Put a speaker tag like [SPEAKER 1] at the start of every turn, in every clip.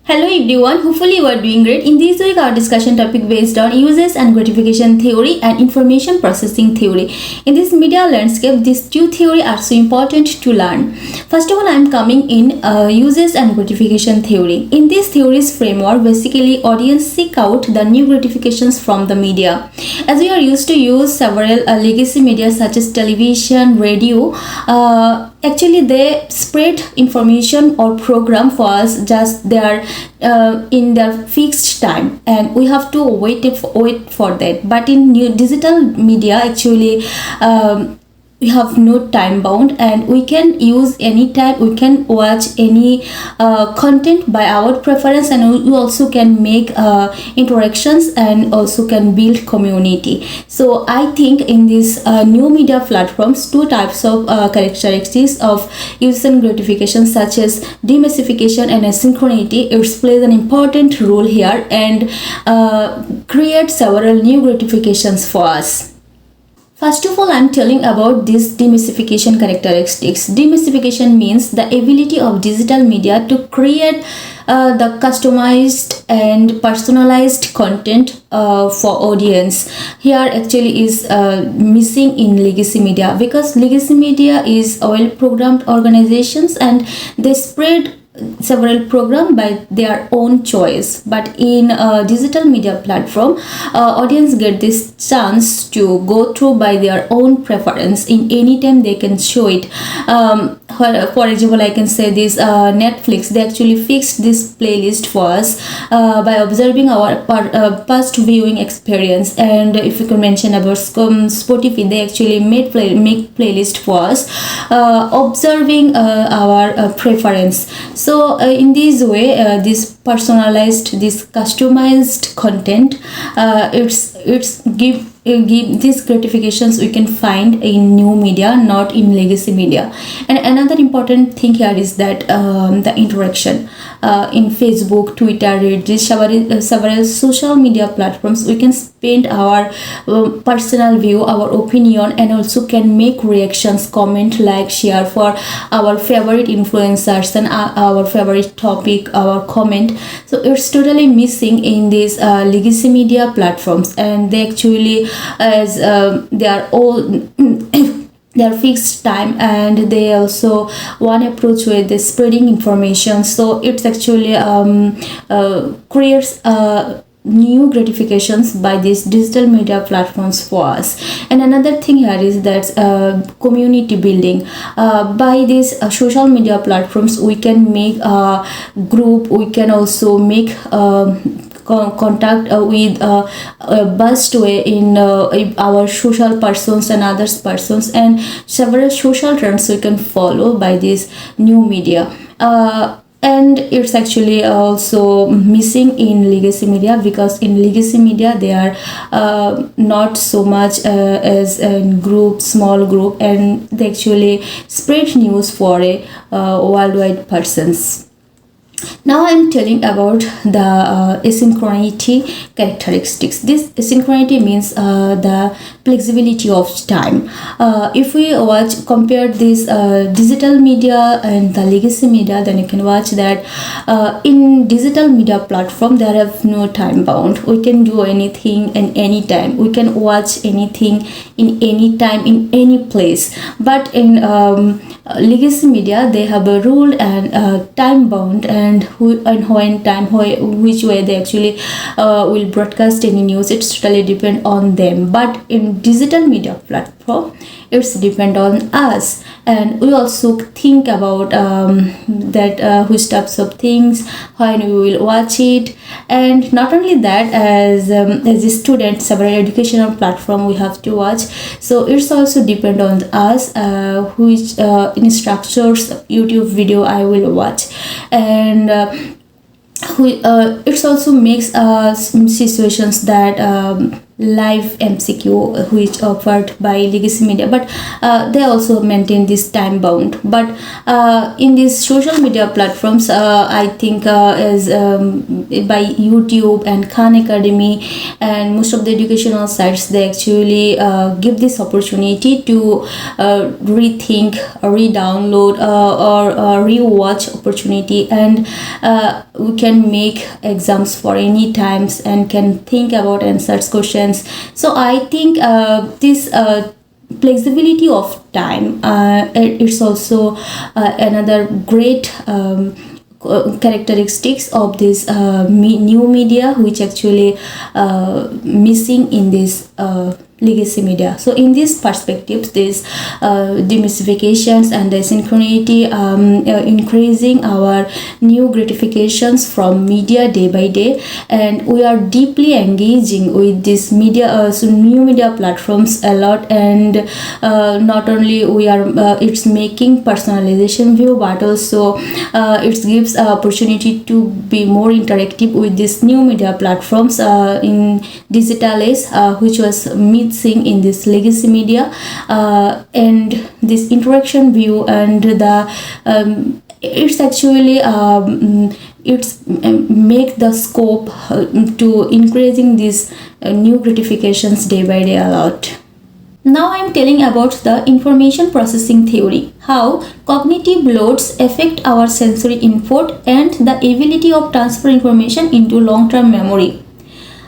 [SPEAKER 1] Hello everyone, hopefully you are doing great. In this week our discussion topic based on uses and gratification theory and information processing theory. In this media landscape, these two theories are so important to learn. First of all, I am coming in uses and gratification theory. In this theory's framework, basically audience seek out the new gratifications from the media. As we are used to use several legacy media such as television, radio, actually they spread information or program for us, just they are in their fixed time and we have to wait for that. But in new digital media, actually we have no time bound and we can use anytime, we can watch any content by our preference, and we also can make interactions and also can build community. So I think in this new media platforms, two types of characteristics of use and gratification such as demassification and asynchronity, it plays an important role here and create several new gratifications for us. First of all, I am telling about this demassification characteristics. Demassification means the ability of digital media to create the customized and personalized content for audience. Here actually is missing in legacy media, because legacy media is well programmed organizations and they spread several program by their own choice. But in a digital media platform, audience get this chance to go through by their own preference. In any time they can show it. For example, I can say this Netflix, they actually fixed this playlist for us by observing our past viewing experience. And if you can mention about Spotify, they actually make playlist for us observing our preference. So in this way, this personalized, this customized content, it's give these gratifications we can find in new media, not in legacy media. And another important thing here is that the interaction in Facebook, Twitter, Reddit, several social media platforms, we can spend our personal view, our opinion, and also can make reactions, comment, like, share for our favorite influencers and our favorite topic, our comment. So it's totally missing in these legacy media platforms, and they actually, as they are all their fixed time, and they also one approach with the spreading information. So it's actually creates new gratifications by these digital media platforms for us. And another thing here is that community building. By these social media platforms, we can make a group, we can also make contact with best way in our social persons and others persons, and several social trends we can follow by this new media. And it's actually also missing in legacy media, because in legacy media they are not so much as in group, small group, and they actually spread news for a worldwide persons. Now I am telling about the asynchronity characteristics. This asynchronity means the flexibility of time. If we compare this digital media and the legacy media, then you can watch that in digital media platform there have no time bound. We can do anything in any time. We can watch anything in any time, in any place. But in legacy media, they have a rule and time bound, and when time, which way they actually will broadcast any news. It's totally depend on them. But in digital media platform, it's depend on us, and we also think about that which types of things, when we will watch it. And not only that, as a student, several educational platform we have to watch, so it's also depend on us which instructors YouTube video I will watch. And it also makes situations that live MCQ which offered by legacy media, but they also maintain this time bound. But in these social media platforms, I think is by YouTube and Khan Academy and most of the educational sites, they actually give this opportunity to rethink, re-download or re-watch opportunity, and we can make exams for any times and can think about answers questions. So I think this flexibility of time, it's also another great characteristics of this new media, which actually missing in this legacy media. So in these perspectives, this demystifications and the synchronity increasing our new gratifications from media day by day, and we are deeply engaging with this media, so new media platforms a lot. And not only we are it's making personalization view, but also it gives opportunity to be more interactive with these new media platforms in digital age, which was missing in this legacy media. And this interaction view and the it's actually it's make the scope to increasing these new gratifications day by day a lot. Now I am telling about the information processing theory, how cognitive loads affect our sensory input and the ability of transfer information into long-term memory.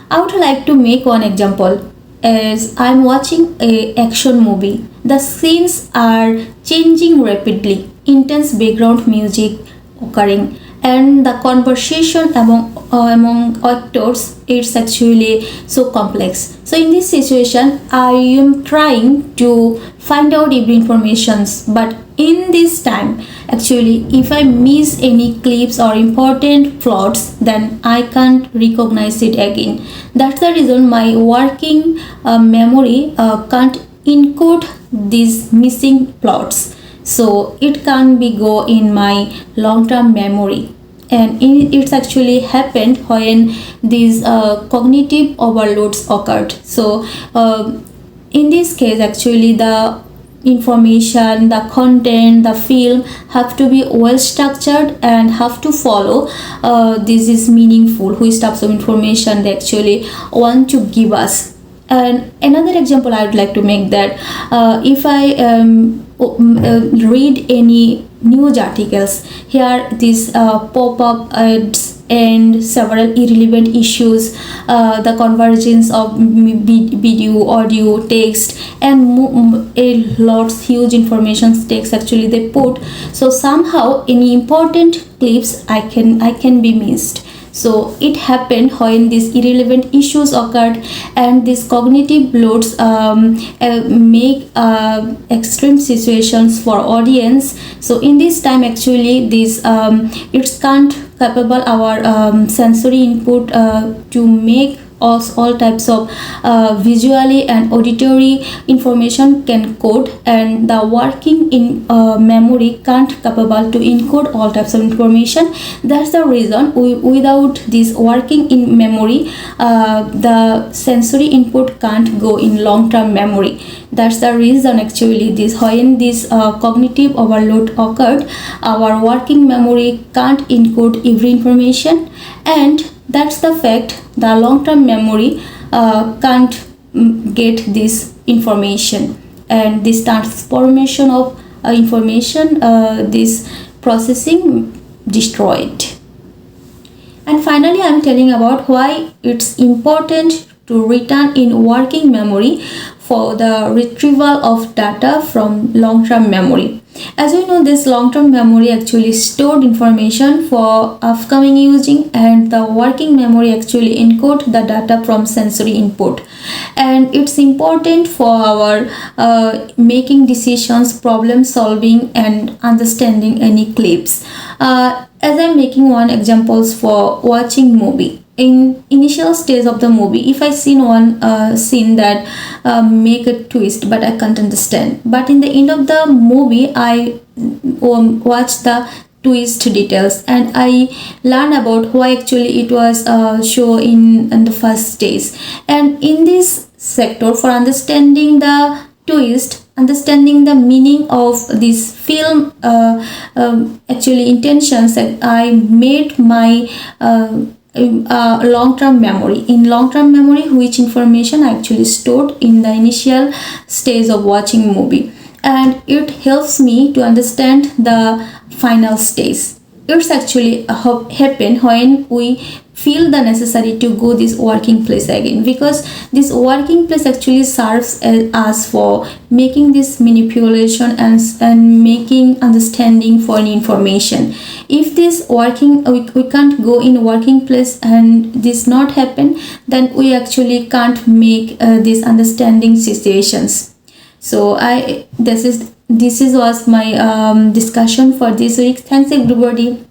[SPEAKER 1] I would like to make one example. As I'm watching a action movie, the scenes are changing rapidly, intense background music occurring, and the conversation among actors, it's actually so complex. So in this situation, I am trying to find out every information, but in this time, actually, if I miss any clips or important plots, then I can't recognize it again. That's the reason my working memory can't encode these missing plots, so it can't be go in my long-term memory. And it's actually happened when these cognitive overloads occurred. So in this case, actually the information, the content, the film have to be well structured and have to follow this is meaningful, which types of information they actually want to give us. And another example I would like to make that if I read any news articles, here this pop-up ads and several irrelevant issues, the convergence of video, audio, text, and a lot huge information text actually they put. So somehow any important clips I can be missed. So it happened when these irrelevant issues occurred, and these cognitive loads make extreme situations for audience. So in this time, actually, this it's can't capable our sensory input to make all types of visually and auditory information can code, and the working in memory can't capable to encode all types of information. That's the reason without this working in memory, the sensory input can't go in long-term memory. That's the reason actually this when this cognitive overload occurred, our working memory can't encode every information, and that's the fact the long-term memory can't get this information, and this transformation of information, this processing destroyed. And finally, I'm telling about why it's important to return in working memory for the retrieval of data from long-term memory. As we know, this long-term memory actually stored information for upcoming using, and the working memory actually encode the data from sensory input. And it's important for our making decisions, problem solving, and understanding any clips. As I'm making one examples for watching movie. In initial stage of the movie, if I seen one scene that make a twist but I can't understand, but in the end of the movie I watch the twist details, and I learn about why actually it was show in the first days. And in this sector, for understanding the twist, understanding the meaning of this film, actually intentions, that I made my long-term memory. In long-term memory, which information I actually stored in the initial stage of watching movie, and it helps me to understand the final stage. It's actually happen when we feel the necessary to go this working place again, because this working place actually serves as us for making this manipulation and making understanding for an information. If this working, we can't go in working place and this not happen, then we actually can't make these understanding situations. So this was my discussion for this week. Thanks everybody.